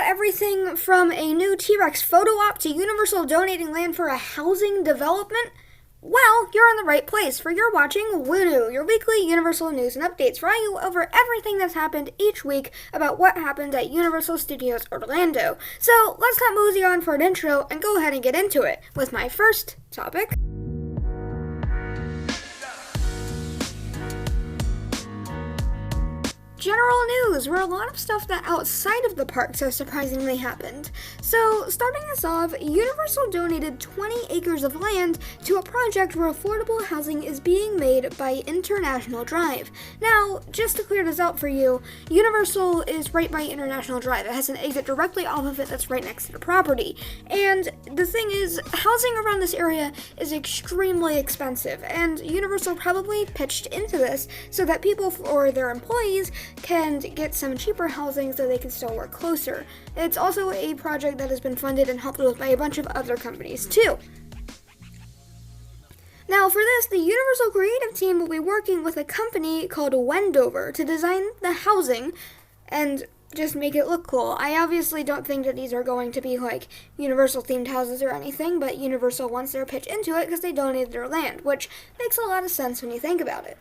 everything from a new T-Rex photo op to Universal donating land for a housing development? Well, you're in the right place, for you're watching Woo, your weekly Universal news and updates, where I go over everything that's happened each week about what happened at Universal Studios Orlando. So let's not mosey on for an intro and go ahead and get into it with my first topic. General news, where a lot of stuff that outside of the parks has surprisingly happened. So, starting us off, Universal donated 20 acres of land to a project where affordable housing is being made by International Drive. Now, just to clear this out for you, Universal is right by International Drive. It has an exit directly off of it that's right next to the property. And the thing is, housing around this area is extremely expensive, and Universal probably pitched into this so that people or their employees can get some cheaper housing so they can still work closer. It's also a project that has been funded and helped with by a bunch of other companies too. Now for this, the Universal creative team will be working with a company called Wendover to design the housing and just make it look cool. I obviously don't think that these are going to be like Universal themed houses or anything, but Universal wants their pitch into it because they donated their land, which makes a lot of sense when you think about it.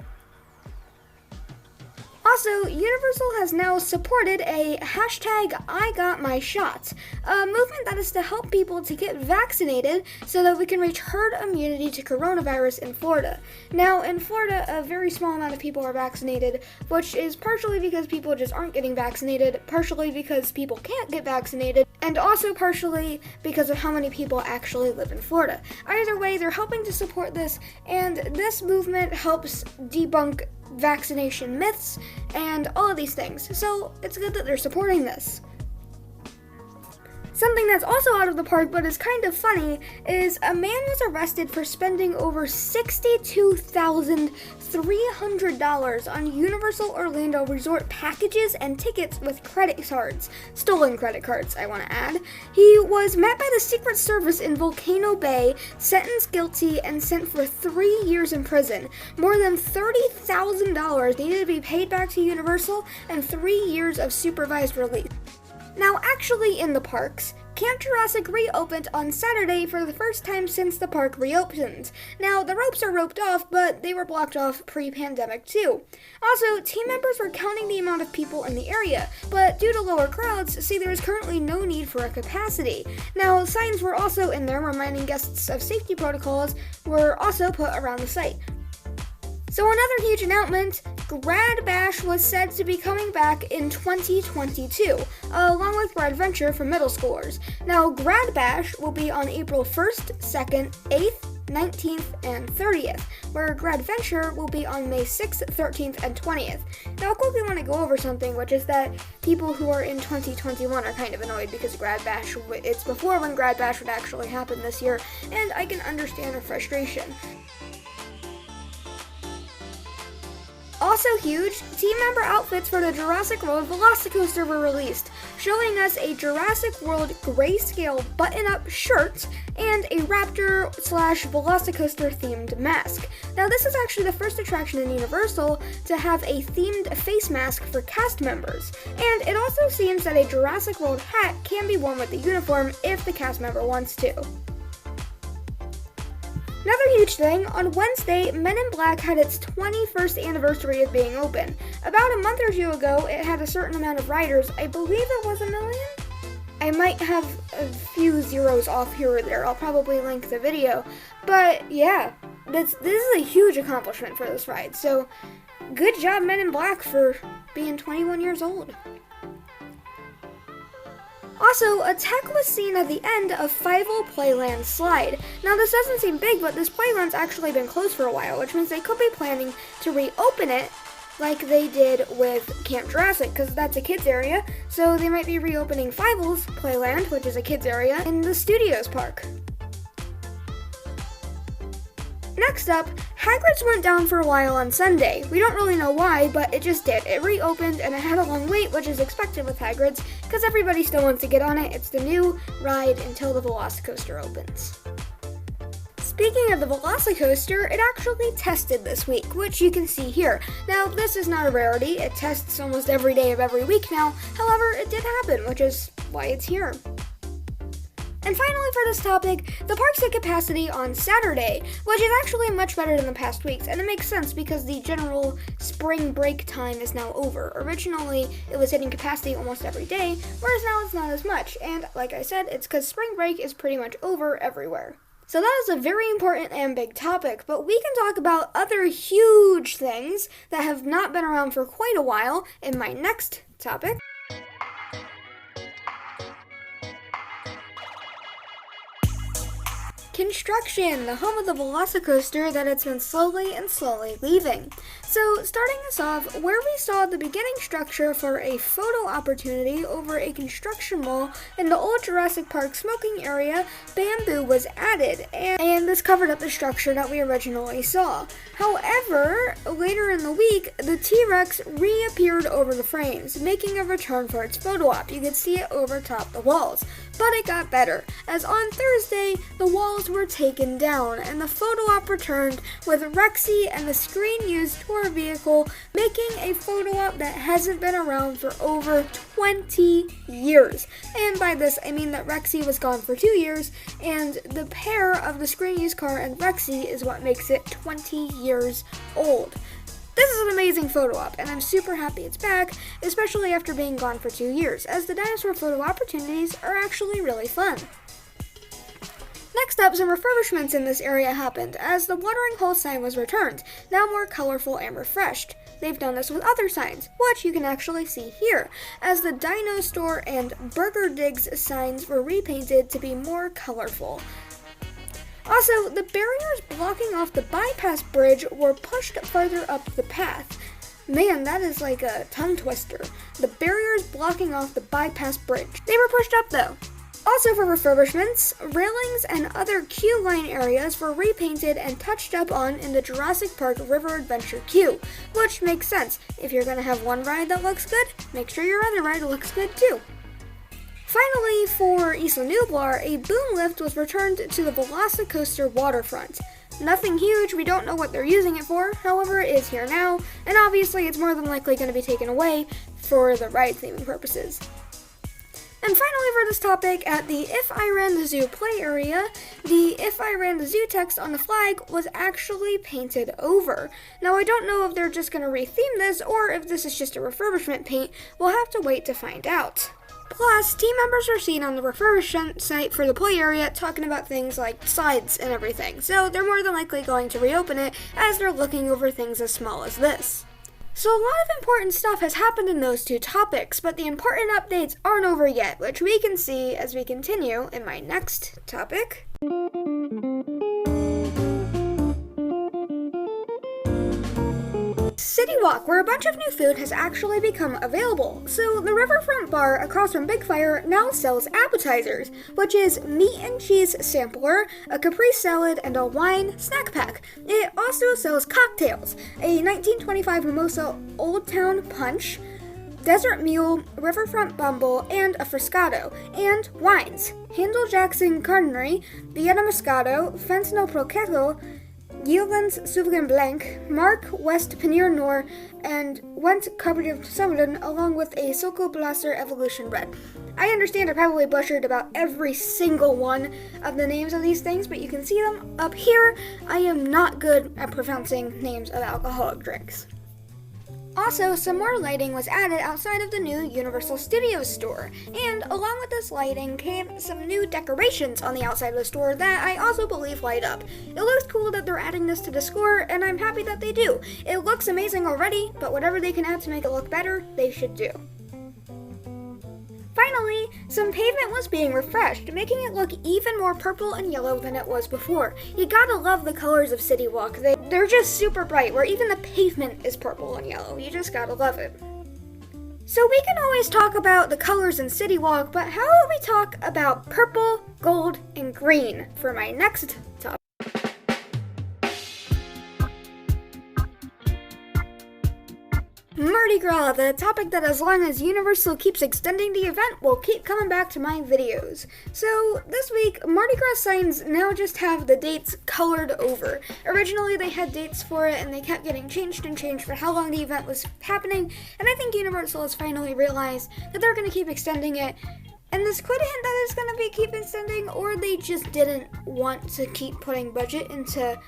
Also, Universal has now supported a #IGotMyShot, a movement that is to help people to get vaccinated so that we can reach herd immunity to coronavirus in Florida. Now, in Florida, a very small amount of people are vaccinated, which is partially because people just aren't getting vaccinated, partially because people can't get vaccinated, and also partially because of how many people actually live in Florida. Either way, they're helping to support this, and this movement helps debunk vaccination myths and all of these things, so it's good that they're supporting this. Something that's also out of the park but is kind of funny is a man was arrested for spending over $62,300 on Universal Orlando Resort packages and tickets with credit cards. Stolen credit cards, I want to add. He was met by the Secret Service in Volcano Bay, sentenced guilty, and sent for 3 years in prison. More than $30,000 needed to be paid back to Universal and 3 years of supervised release. Now, actually in the parks, Camp Jurassic reopened on Saturday for the first time since the park reopened. Now, the ropes are roped off, but they were blocked off pre-pandemic too. Also, team members were counting the amount of people in the area, but due to lower crowds, say there is currently no need for a capacity. Now, signs were also in there reminding guests of safety protocols were also put around the site. So another huge announcement, Grad Bash was said to be coming back in 2022, along with Grad Venture for middle schoolers. Now, Grad Bash will be on April 1st, 2nd, 8th, 19th, and 30th, where Grad Venture will be on May 6th, 13th, and 20th. Now, I quickly want to go over something, which is that people who are in 2021 are kind of annoyed because Grad Bash, it's before when Grad Bash would actually happen this year, and I can understand their frustration. Also huge, team member outfits for the Jurassic World VelociCoaster were released, showing us a Jurassic World grayscale button-up shirt and a Raptor/VelociCoaster themed mask. Now this is actually the first attraction in Universal to have a themed face mask for cast members, and it also seems that a Jurassic World hat can be worn with the uniform if the cast member wants to. Another huge thing, on Wednesday, Men in Black had its 21st anniversary of being open. About a month or two ago, it had a certain amount of riders. I believe it was 1 million? I might have a few zeros off here or there. I'll probably link the video. But yeah, this is a huge accomplishment for this ride. So good job, Men in Black, for being 21 years old. Also, a tech was seen at the end of Fievel Playland Slide. Now this doesn't seem big, but this playground's actually been closed for a while, which means they could be planning to reopen it like they did with Camp Jurassic, because that's a kids area, so they might be reopening Fievel's Playland, which is a kids area, in the Studios Park. Next up, Hagrid's went down for a while on Sunday. We don't really know why, but it just did. It reopened and it had a long wait, which is expected with Hagrid's, because everybody still wants to get on it. It's the new ride until the VelociCoaster opens. Speaking of the VelociCoaster, it actually tested this week, which you can see here. Now, this is not a rarity. It tests almost every day of every week now. However, it did happen, which is why it's here. And finally for this topic, the park's hit capacity on Saturday, which is actually much better than the past weeks, and it makes sense because the general spring break time is now over. Originally, it was hitting capacity almost every day, whereas now it's not as much, and like I said, it's because spring break is pretty much over everywhere. So that is a very important and big topic, but we can talk about other huge things that have not been around for quite a while in my next topic. Construction, the home of the VelociCoaster that it's been slowly leaving. So, starting us off, where we saw the beginning structure for a photo opportunity over a construction wall in the old Jurassic Park smoking area, bamboo was added, and this covered up the structure that we originally saw. However, later in the week, the T-Rex reappeared over the frames, making a return for its photo op. You could see it over top the walls. But it got better, as on Thursday, the walls were taken down, and the photo op returned with Rexy and the screen-used tour vehicle making a photo op that hasn't been around for over 20 years. And by this, I mean that Rexy was gone for 2 years, and the pair of the screen-used car and Rexy is what makes it 20 years old. This is an amazing photo op, and I'm super happy it's back, especially after being gone for 2 years, as the dinosaur photo opportunities are actually really fun. Next up, some refurbishments in this area happened, as the watering hole sign was returned, now more colorful and refreshed. They've done this with other signs, which you can actually see here, as the Dino Store and Burger Digs signs were repainted to be more colorful. Also, the barriers blocking off the bypass bridge were pushed further up the path. Man, that is like a tongue twister. The barriers blocking off the bypass bridge. They were pushed up though. Also for refurbishments, railings and other queue line areas were repainted and touched up on in the Jurassic Park River Adventure queue, which makes sense. If you're gonna have one ride that looks good, make sure your other ride looks good too. Finally, for Isla Nublar, a boom lift was returned to the VelociCoaster waterfront. Nothing huge, we don't know what they're using it for, however it is here now, and obviously it's more than likely going to be taken away for the ride theming purposes. And finally for this topic, at the If I Ran the Zoo play area, the If I Ran the Zoo text on the flag was actually painted over. Now I don't know if they're just going to retheme this or if this is just a refurbishment paint, we'll have to wait to find out. Plus, team members are seen on the refurbishment site for the play area talking about things like slides and everything, so they're more than likely going to reopen it as they're looking over things as small as this. So a lot of important stuff has happened in those two topics, but the important updates aren't over yet, which we can see as we continue in my next topic. City Walk, where a bunch of new food has actually become available. So the Riverfront Bar across from Big Fire now sells appetizers, which is meat and cheese sampler, a Capri salad, and a wine snack pack. It also sells cocktails, a 1925 Mimosa Old Town Punch, Desert Mule, Riverfront Bumble, and a Frescato, and wines, Handel Jackson Carnery, Vienna Moscato, Fentanyl Prosecco, Gieldens Sauvignon Blanc, Mark West Penier Noir, and Went Cabernet Sauvignon, along with a Soko Blaster Evolution Red. I understand I probably butchered about every single one of the names of these things, but you can see them up here. I am not good at pronouncing names of alcoholic drinks. Also, some more lighting was added outside of the new Universal Studios store, and along with this lighting came some new decorations on the outside of the store that I also believe light up. It looks cool that they're adding this to the store, and I'm happy that they do. It looks amazing already, but whatever they can add to make it look better, they should do. Finally, some pavement was being refreshed, making it look even more purple and yellow than it was before. You gotta love the colors of City Walk. They're just super bright, where even the pavement is purple and yellow. You just gotta love it. So we can always talk about the colors in City Walk, but how about we talk about purple, gold, and green for my next topic? Mardi Mardi Gras, the topic that as long as Universal keeps extending the event will keep coming back to my videos. So this week, Mardi Gras signs now just have the dates colored over. Originally they had dates for it and they kept getting changed and changed for how long the event was happening, and I think Universal has finally realized that they're going to keep extending it. And this could hint that it's going to be keep extending, or they just didn't want to keep putting budget into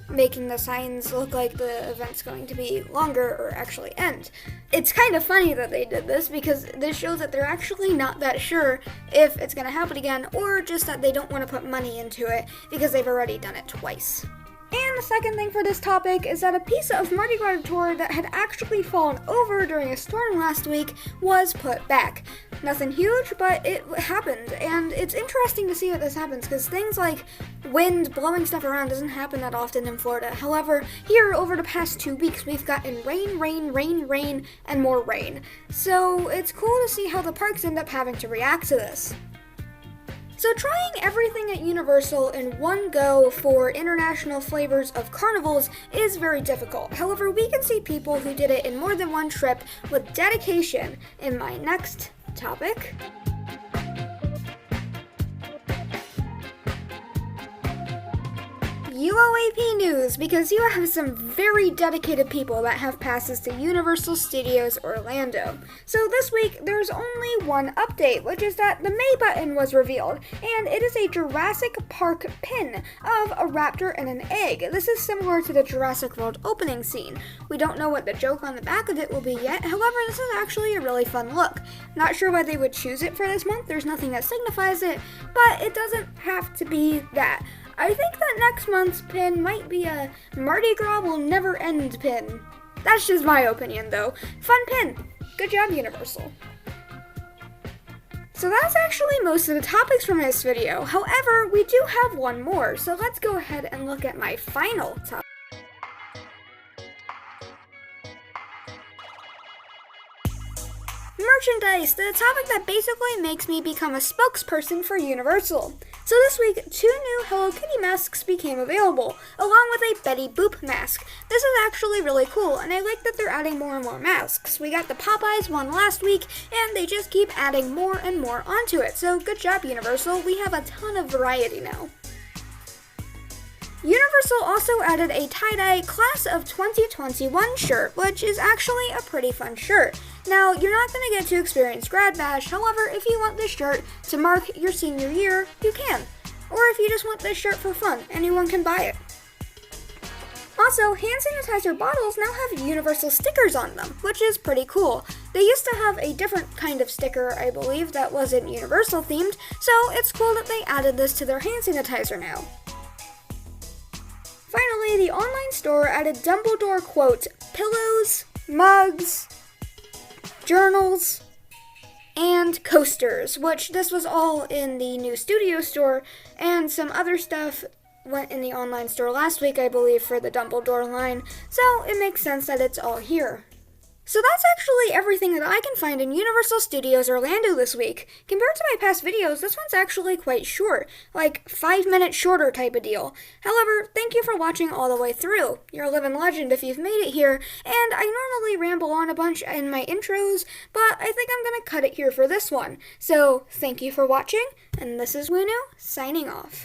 making the signs look like the event's going to be longer or actually end. It's kind of funny that they did this because this shows that they're actually not that sure if it's going to happen again, or just that they don't want to put money into it because they've already done it twice. And the second thing for this topic is that a piece of Mardi Gras tour that had actually fallen over during a storm last week was put back. Nothing huge, but it happened, and it's interesting to see what this happens because things like wind blowing stuff around doesn't happen that often in Florida. However, here over the past 2 weeks, we've gotten rain, and more rain. So it's cool to see how the parks end up having to react to this. So trying everything at Universal in one go for international flavors of carnivals is very difficult. However, we can see people who did it in more than one trip with dedication in my next topic. UOAP news, because you have some very dedicated people that have passes to Universal Studios Orlando. So this week, there's only one update, which is that the May button was revealed, and it is a Jurassic Park pin of a raptor and an egg. This is similar to the Jurassic World opening scene. We don't know what the joke on the back of it will be yet, however, this is actually a really fun look. Not sure why they would choose it for this month, there's nothing that signifies it, but it doesn't have to be that. I think that next month's pin might be a Mardi Gras will never end pin. That's just my opinion though. Fun pin. Good job, Universal. So that's actually most of the topics from this video. However, we do have one more, so let's go ahead and look at my final topic. Merchandise, the topic that basically makes me become a spokesperson for Universal. So this week, 2 new Hello Kitty masks became available, along with a Betty Boop mask. This is actually really cool, and I like that they're adding more and more masks. We got the Popeyes one last week, and they just keep adding more and more onto it. So good job, Universal. We have a ton of variety now. Universal also added a tie-dye Class of 2021 shirt, which is actually a pretty fun shirt. Now, you're not going to get to experience Grad Bash, however, if you want this shirt to mark your senior year, you can. Or if you just want this shirt for fun, anyone can buy it. Also, hand sanitizer bottles now have Universal stickers on them, which is pretty cool. They used to have a different kind of sticker, I believe, that wasn't Universal themed, so it's cool that they added this to their hand sanitizer now. Finally, the online store added Dumbledore quote, pillows, mugs, journals, and coasters, which this was all in the new studio store, and some other stuff went in the online store last week, I believe, for the Dumbledore line, so it makes sense that it's all here. So that's actually everything that I can find in Universal Studios Orlando this week. Compared to my past videos, this one's actually quite short, like 5-minute shorter type of deal. However, thank you for watching all the way through. You're a living legend if you've made it here, and I normally ramble on a bunch in my intros, but I think I'm gonna cut it here for this one. So, thank you for watching, and this is Wunu, signing off.